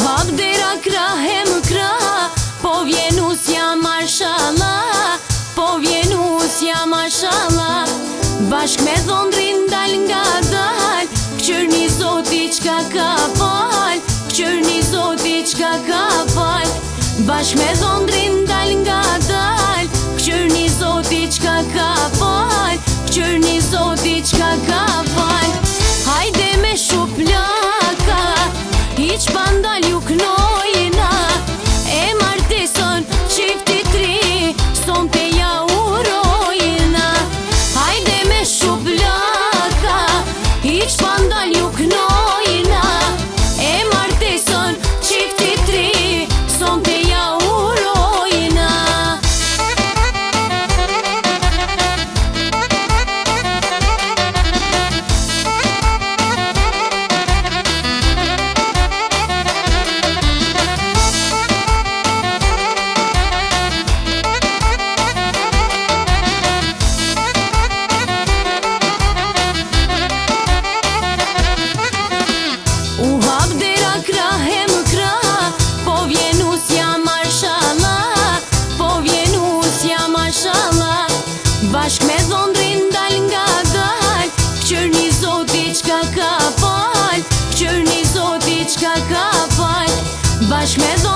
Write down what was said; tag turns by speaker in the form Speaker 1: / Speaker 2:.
Speaker 1: hap dera krahem krah, po vjen usja mashallah, po vjen usja mashallah. Bashk me dhondrin dal nga dal, këqërni zoti qka ka fal, këqërni zoti qka ka fal. Bashk me dhondrin dal nga dal, këqërni zoti qka ka fal, këqërni zoti qka ka fal. Hajde me shuplaka, hiq pandal ju knojna, e marteson qifti tri, son te ja urojna. Hajde me shuplaka, hiq pandal ju knojna, e marteson qifti tri, son te ja urojna. U hap dera krahem krah, po vjen usja mashallah, po vjen usja mashallah. Bashk me dhondrin dal nga dal, këqërni zoti qka ka fal, këqërni zoti qka ka fal. Bashk me dhondrin